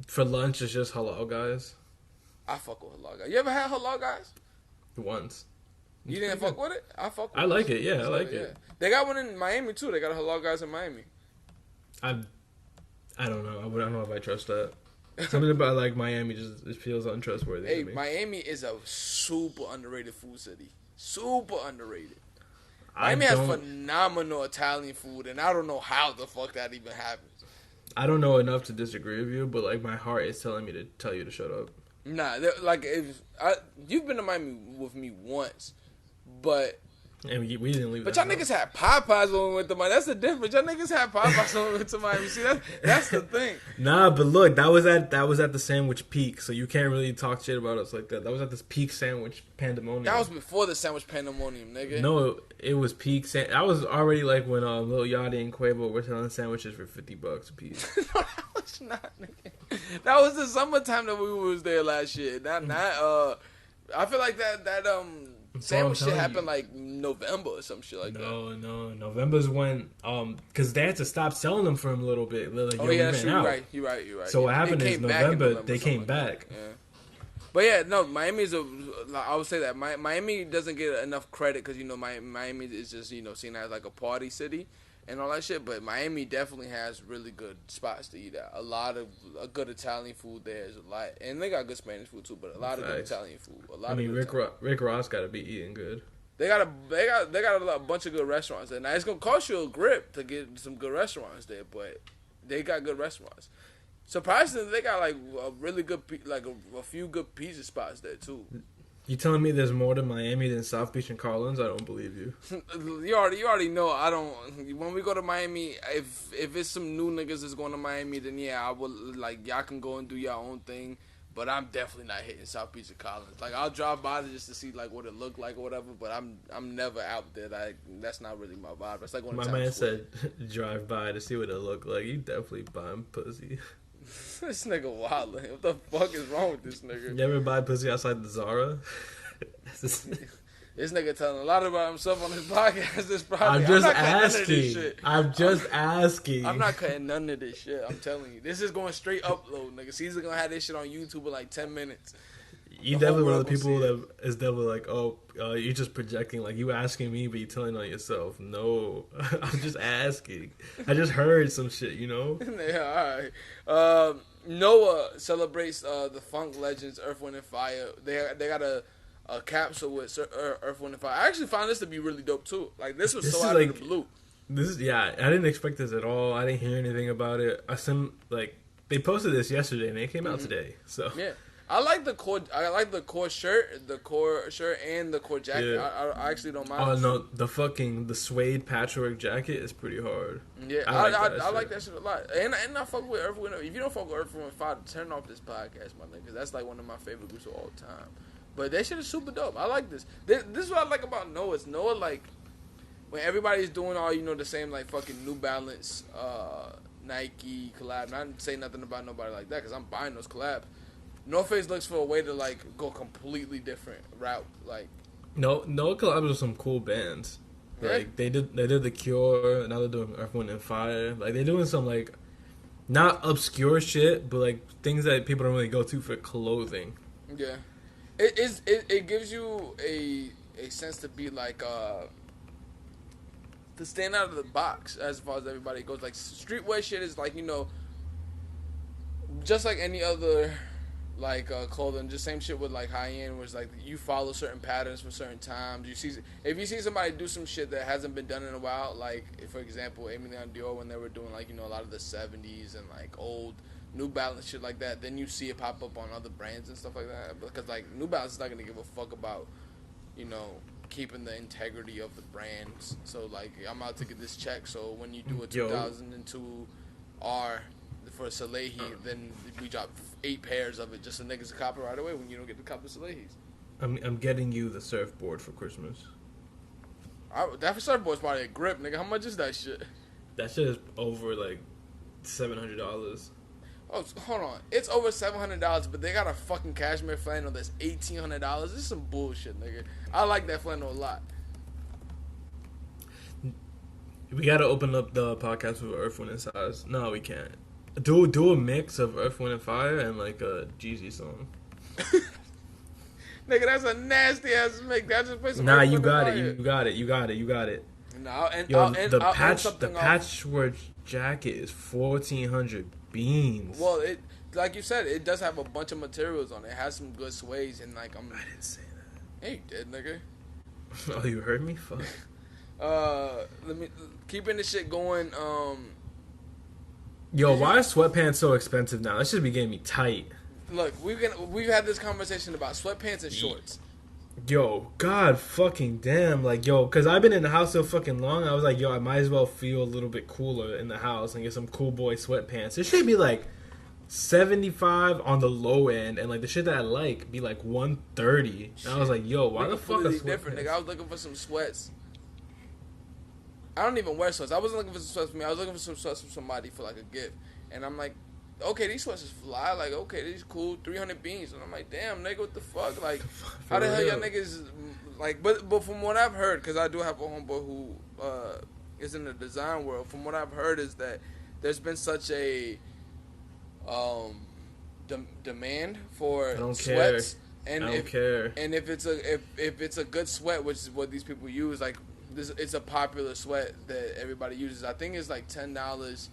For lunch, it's just halal guys. I fuck with halal guys. You ever had halal guys? Once. You didn't fuck with it? I fuck with it. I like it, yeah, I like it. They got one in Miami too. They got a halal guys in Miami. I don't know. I don't know if I trust that. Something about like Miami just it feels untrustworthy. Hey, to me. Miami is a super underrated food city. Super underrated. Miami has phenomenal Italian food, and I don't know how the fuck that even happens. I don't know enough to disagree with you, but like my heart is telling me to tell you to shut up. Nah, like you've been to Miami with me once, but and we didn't leave. But y'all niggas had Popeyes when we went to Miami. That's the difference. Y'all niggas had Popeyes when we went to Miami. See, that's the thing. Nah, but look, that was at the sandwich peak, so you can't really talk shit about us like that. That was at this peak sandwich pandemonium. That was before the sandwich pandemonium, nigga. No, it was peak. I was already like when Lil Yachty and Quavo were selling sandwiches for $50 a piece. No, that was not, nigga. That was the summertime that we was there last year. I feel like that sandwich shit happened like November or some shit like that. No. November's when because they had to stop selling them for a little bit. Like, that's true. You're right. So what happened is November they came back. Yeah. But yeah, no, Miami's I would say that Miami doesn't get enough credit because, you know, Miami is just, you know, seen as like a party city and all that shit. But Miami definitely has really good spots to eat at. A lot of good Italian food there is a lot, and they got good Spanish food too. But a lot of good Italian food. Rick Ross got to be eating good. They got a bunch of good restaurants there. Now it's gonna cost you a grip to get some good restaurants there, but they got good restaurants. Surprisingly, they got like a really good, like a few good pizza spots there too. You telling me there's more to Miami than South Beach and Carlin's? I don't believe you. You already know I don't. When we go to Miami, if it's some new niggas that's going to Miami, then yeah, I will, like, y'all can go and do your own thing. But I'm definitely not hitting South Beach and Collins. Like, I'll drive by just to see like what it looked like or whatever. But I'm never out there. Like, that's not really my vibe. It's like when my man said drive by to see what it looked like. You definitely buying pussy. This nigga wildin'. What the fuck is wrong with this nigga? You ever buy pussy outside the Zara? This nigga telling a lot about himself on his podcast. This probably. I'm just asking. I'm not cutting none of this shit. I'm telling you. This is going straight upload, nigga. Caesar gonna have this shit on YouTube in like 10 minutes. You definitely one of the people that is definitely like, you're just projecting. Like, you asking me, but you telling on yourself. No, I'm just asking. I just heard some shit, you know? Yeah, all right. Noah celebrates the funk legends Earth, Wind, and Fire. They got a capsule with Earth, Wind, and Fire. I actually found this to be really dope, too. Like, this was so out of the blue. I didn't expect this at all. I didn't hear anything about it. They posted this yesterday, and it came out today. So yeah. I like the core shirt, and the core jacket. Yeah. I actually don't mind. Oh no, the suede patchwork jacket is pretty hard. Yeah, I like that shit a lot. And I fuck with Earth, Wind. If you don't fuck with Earth, Wind, Fire, turn off this podcast, my nigga. That's like one of my favorite groups of all time. But that shit is super dope. I like this. This is what I like about Noah. It's Noah, like, when everybody's doing all, you know, the same, like, fucking New Balance, Nike collab. Not saying nothing about nobody like that because I'm buying those collabs. North Face looks for a way to, like, go completely different route. Like, no collabs with some cool bands. Yeah. Like they did The Cure. Now they're doing Earth, Wind, and Fire. Like, they're doing some, like, not obscure shit, but like things that people don't really go to for clothing. Yeah, it gives you a sense to be like to stand out of the box as far as everybody goes. Like, streetwear shit is like, you know, just like any other like clothing, just same shit with like high end, was like you follow certain patterns for certain times. If you see somebody do some shit that hasn't been done in a while, like for example, Emilion Dior when they were doing like a lot of the 70s and like old New Balance shit like that, then you see it pop up on other brands and stuff like that. Because like New Balance is not gonna give a fuck about keeping the integrity of the brands. So like I'm out to get this check. So when you do a 2002 R for Salehi, then we drop 8 pairs of it just so niggas cop it right away when you don't get to cop the Salehis. I'm getting you the surfboard for Christmas. That surfboard's probably a grip, nigga. How much is that shit? That shit is over like $700. Oh, hold on. It's over $700, but they got a fucking cashmere flannel that's $1,800. This is some bullshit, nigga. I like that flannel a lot. We gotta open up the podcast with Earth, Wind, and Size. No, we can't. Do a mix of Earth, Wind, and Fire and like a Jeezy song. Nigga, that's a nasty ass mix. I just play some. Nah, you got it. You got it. No, the patchwork jacket is 1,400 beans. Well, it like you said, it does have a bunch of materials on it. It has some good sways and like I didn't say that. Hey, you did, nigga. Oh, you heard me? Fuck. Let me keeping this shit going. Yo, why are sweatpants so expensive now? That should be getting me tight. Look, we've had this conversation about sweatpants and shorts. Yo, god fucking damn. Like, yo, because I've been in the house so fucking long, I was like, yo, I might as well feel a little bit cooler in the house and get some cool boy sweatpants. It should be like 75 on the low end, and like the shit that I like be like 130. And I was like, yo, why the fuck are sweatpants different, nigga? I was looking for some sweats. I don't even wear sweats. I wasn't looking for some sweats for me. I was looking for some sweats for somebody for like a gift. And I'm like, okay, these sweats is fly. Like, okay, these cool. 300 beans. And I'm like, damn, nigga, what the fuck? Like, how the hell y'all niggas like? But from what I've heard, because I do have a homeboy who is in the design world. From what I've heard is that there's been such a demand for sweats. And I don't care. And if it's a good sweat, which is what these people use, like. It's a popular sweat that everybody uses. I think it's like $10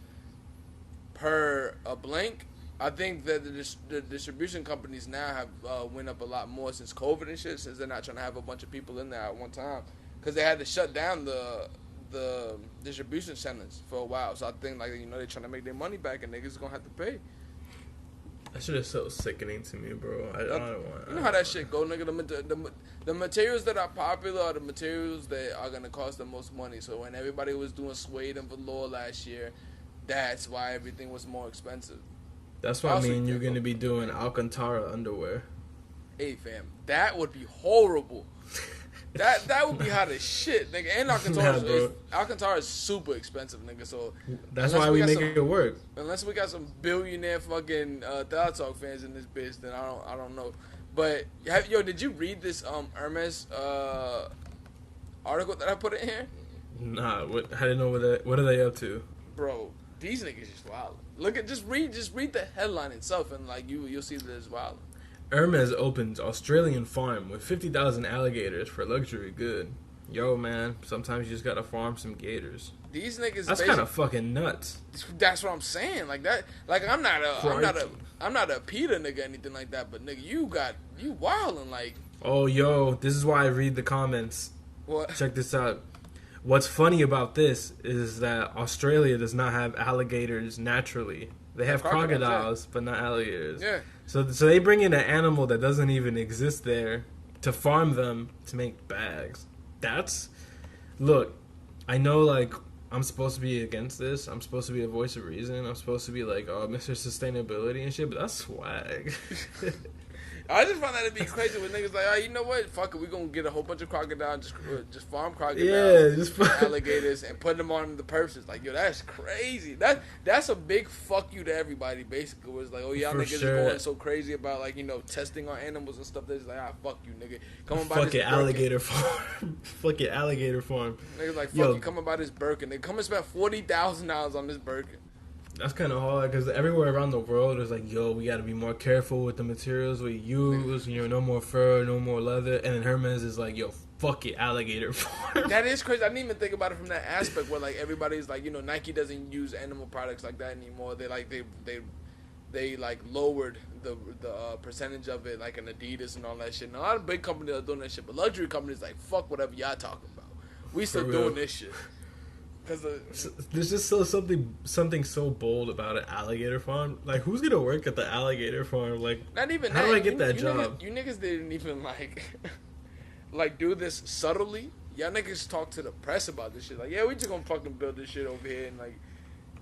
per a blank. I think that the distribution companies now have went up a lot more since COVID and shit, since they're not trying to have a bunch of people in there at one time, because they had to shut down the distribution centers for a while. So I think like they're trying to make their money back and niggas gonna have to pay. That shit is so sickening to me, bro. I don't want. You know how that shit go, nigga. The materials that are popular are the materials that are gonna cost the most money. So when everybody was doing suede and velour last year, that's why everything was more expensive. That's why me and you're gonna be doing Alcantara underwear. Hey fam, that would be horrible. That would be hot as shit, nigga. And Alcantara is super expensive, nigga. So that's why we make it work. Unless we got some billionaire fucking Telatalk fans in this bitch, then I don't know. But did you read this Hermes article that I put in here? Nah, I didn't know what are they up to, bro. These niggas just wild. Look at just read the headline itself, and like you'll see that it's wild. Hermes opens Australian farm with 50,000 alligators for luxury good. Yo, man, sometimes you just gotta farm some gators. These niggas. That's kind of fucking nuts. That's what I'm saying. Like that. Like I'm not a PETA nigga or anything like that. But nigga, you wildin' like. Oh, yo, this is why I read the comments. What? Check this out. What's funny about this is that Australia does not have alligators naturally. They have crocodiles, but not alligators. Yeah. So they bring in an animal that doesn't even exist there to farm them to make bags. Look, I know like I'm supposed to be against this. I'm supposed to be a voice of reason. I'm supposed to be like, oh, Mr. Sustainability and shit, but that's swag. I just found that to be crazy when niggas like, oh, you know what? Fuck it, we gonna get a whole bunch of crocodiles, just farm crocodiles, alligators, and put them on the purses. Like, yo, that's crazy. That's a big fuck you to everybody. Basically, was like, oh, y'all niggas are going so crazy about like testing on animals and stuff. That's like, fuck you, nigga. Come on, fuck it, alligator farm. Fuck it, alligator farm. Niggas like, fuck you, come and buy this Birkin. They come and spend $40,000 on this Birkin. That's kind of hard because everywhere around the world is like, yo, we got to be more careful with the materials we use. No more fur, no more leather. And then Hermes is like, yo, fuck it, alligator farm. That is crazy. I didn't even think about it from that aspect where like everybody's like, Nike doesn't use animal products like that anymore. They they like lowered the percentage of it, like an Adidas and all that shit. Now, a lot of big companies are doing that shit, but luxury companies like fuck whatever y'all talking about. We still doing this shit. Cause there's just something so bold about an alligator farm. Like, who's gonna work at the alligator farm? Like, not even how that. do I get that job? You niggas didn't even like do this subtly. Y'all niggas talk to the press about this shit. Like, yeah, we just gonna fucking build this shit over here and like,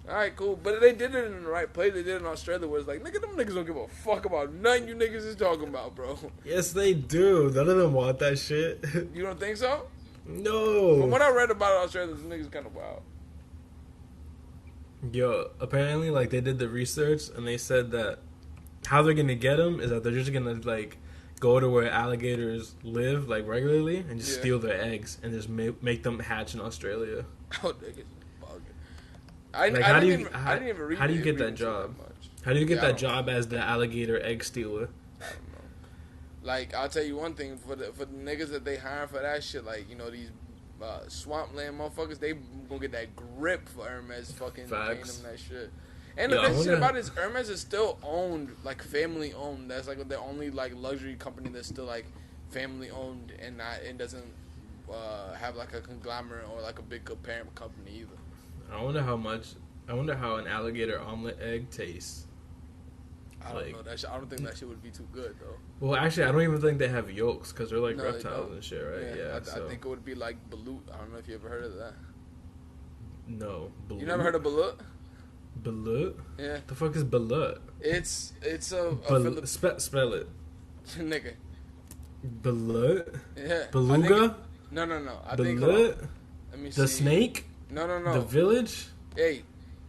all right, cool. But they did it in the right place. They did it in Australia, where it's like, nigga, them niggas don't give a fuck about nothing you niggas is talking about, bro. Yes, they do. None of them want that shit. You don't think so? No. From what I read about Australia, this nigga's kind of wild. Yo, apparently, like, they did the research, and they said that how they're gonna get them is that they're just gonna, like, go to where alligators live, like, regularly, and just steal their eggs, and just make them hatch in Australia. Oh, niggas bugging. How do you get that job? How do you get that job as the alligator egg stealer? I don't know. Like, I'll tell you one thing, for the niggas that they hire for that shit, like, you know, these swampland motherfuckers, they gonna get that grip for Hermes fucking paying them that shit. And the best shit about it is Hermes is still owned, like, family owned. That's like the only like luxury company that's still like family owned and doesn't have like a conglomerate or like a big parent company either. I wonder how an alligator omelet egg tastes. I don't know that shit. I don't think that shit would be too good though. Well, actually, I don't even think they have yolks because they're like reptiles and shit, right? Yeah. I think it would be like balut. I don't know if you ever heard of that. No, balut. You never heard of balut? Balut? Yeah. The fuck is balut? It's a spell it, nigga. Balut? Yeah. Beluga? No. I balut? think. Let me see. The snake? No. The village? Hey,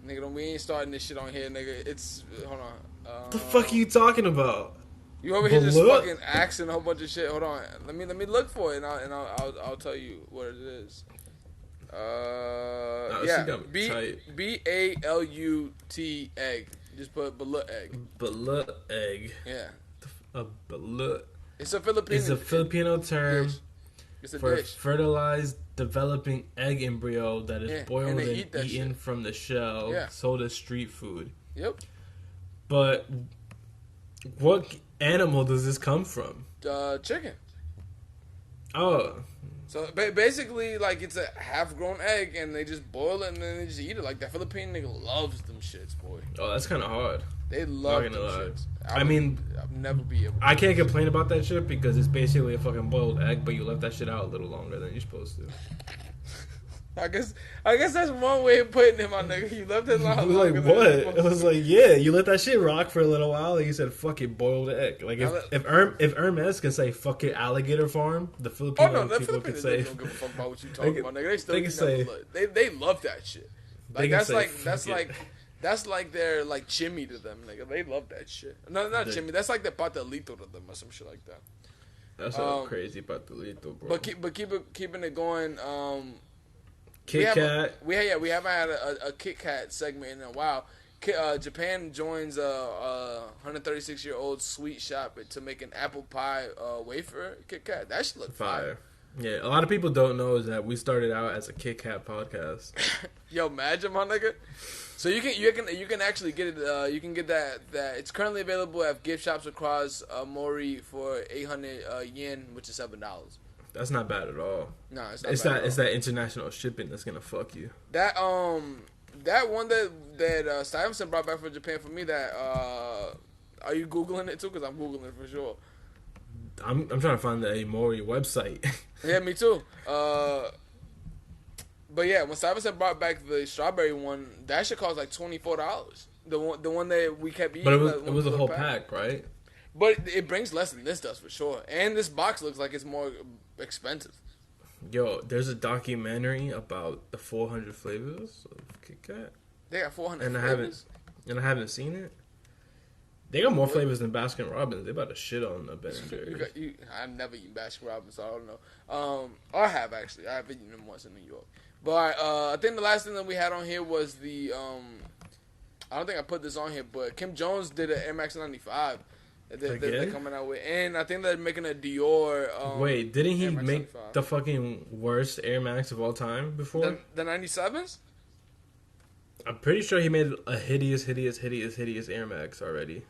nigga, we ain't starting this shit on here, nigga. It's hold on. What the fuck are you talking about? You over here just fucking asking a whole bunch of shit. Hold on, let me look for it, and I'll tell you what it is. BALUT egg. Just put balut egg. Balut egg. Yeah. A balut. It's a Filipino. It's a Filipino term for dish. fertilized developing egg embryo that is boiled and eaten shit from the shell, sold as street food. Yep. But what animal does this come from? Chicken. Oh. So basically, like, it's a half-grown egg, and they just boil it, and then they just eat it. Like, that Filipino nigga loves them shits, boy. Oh, that's kind of hard. They love them shits. I mean, I'll never be able to. I can't complain about that shit because it's basically a fucking boiled egg, but you left that shit out a little longer than you're supposed to. I guess that's one way of putting it, my nigga. You left it out longer. Like, what? It was like, yeah, you let that shit rock for a little while, and you said, fuck it, boiled egg. Like, if Hermes can say, fuck it, alligator farm, the Filipino people can say... They don't give a fuck about what you talking about, nigga. They still they love that shit. Like, that's like their, like, chimmy to them, nigga. They love that shit. No, not chimmy. That's like their pastelito to them or some shit like that. That's a crazy pastelito, bro. But keeping it going, Kit Kat. We haven't had a Kit Kat segment in a while. Japan joins a 136-year-old sweet shop to make an apple pie wafer Kit Kat. That should look fire. Yeah, a lot of people don't know is that we started out as a Kit Kat podcast. Yo, imagine, my nigga. So you can actually get it. You can get that. It's currently available at gift shops across Mori for 800 yen, which is $7. That's not bad at all. No, it's not. It's that international shipping that's gonna fuck you. That one that Stevenson brought back from Japan for me. That are you googling it too? Because I'm googling it for sure. I'm trying to find the Amori website. Yeah, me too. But yeah, when Stevenson brought back the strawberry one, that shit cost like $24. The one that we kept eating. But it was a whole pack, right? But it brings less than this does for sure. And this box looks like it's more expensive. Yo, there's a documentary about the 400 flavors of Kit Kat. They got 400 flavors? I haven't seen it. They got more flavors than Baskin Robbins. They about to shit on the Ben & Jerry's. I've never eaten Baskin Robbins, so I don't know. I have, actually. I have eaten them once in New York. But I think the last thing that we had on here was the... I don't think I put this on here, but Kim Jones did an Air Max 95. They're coming out with, and I think they're making a Dior. Wait, didn't he make 95. The fucking worst Air Max of all time before? The 97s? I'm pretty sure he made a hideous Air Max already.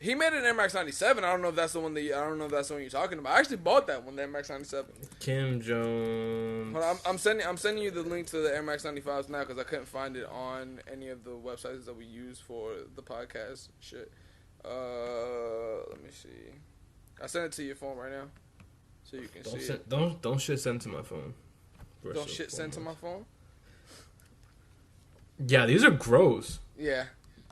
He made an Air Max 97. I don't know if that's the one you're talking about. I actually bought that one, the Air Max 97. Kim Jones. Hold on, I'm sending you the link to the Air Max 95s now because I couldn't find it on any of the websites that we use for the podcast shit. Let me see. I sent it to your phone right now, so you can see it. Don't shit send to my phone. Don't shit send to my phone. Yeah, these are gross. Yeah.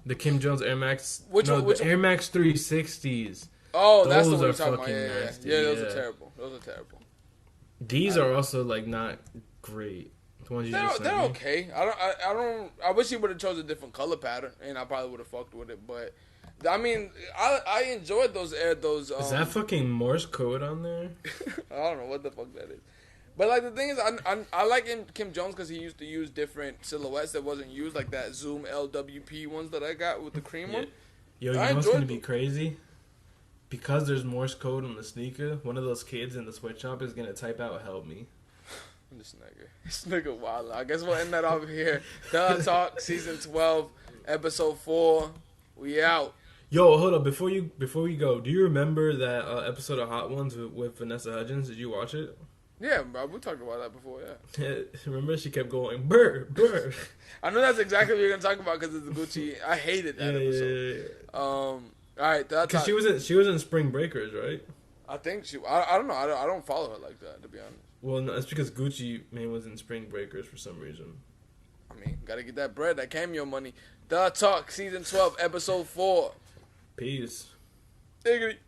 The Kim Jones Air Max. Which one? Air Max 360s. Oh, that's the those one you're are talking about. fucking Yeah, nasty. yeah. Those are terrible. Those are terrible. These are also like not great. The ones you just sent they're me. okay. I wish he would have chose a different color pattern, and I probably would have fucked with it. But I mean, I enjoyed those. Is that fucking Morse code on there? I don't know what the fuck that is. But like the thing is, I like Kim Jones because he used to use different silhouettes that wasn't used, like that Zoom LWP ones that I got with the cream one. Yo, you know what's gonna be crazy? Because there's Morse code on the sneaker, one of those kids in the sweatshop is gonna type out "help me." This nigga wild. I guess we'll end that off here. Telatalk season 12, episode 4. We out. Yo, hold up! Before we go, do you remember that episode of Hot Ones with Vanessa Hudgens? Did you watch it? Yeah, bro, we talked about that before, yeah. Remember, she kept going, burr. I know that's exactly what you're going to talk about because it's Gucci. I hated that episode. Yeah. All right, that's because she was in Spring Breakers, right? I think I don't know. I don't follow her like that, to be honest. Well, no, it's because Gucci Mane was in Spring Breakers for some reason. I mean, got to get that bread, that cameo money. The Talk, season 12, episode 4. Peace. Diggity.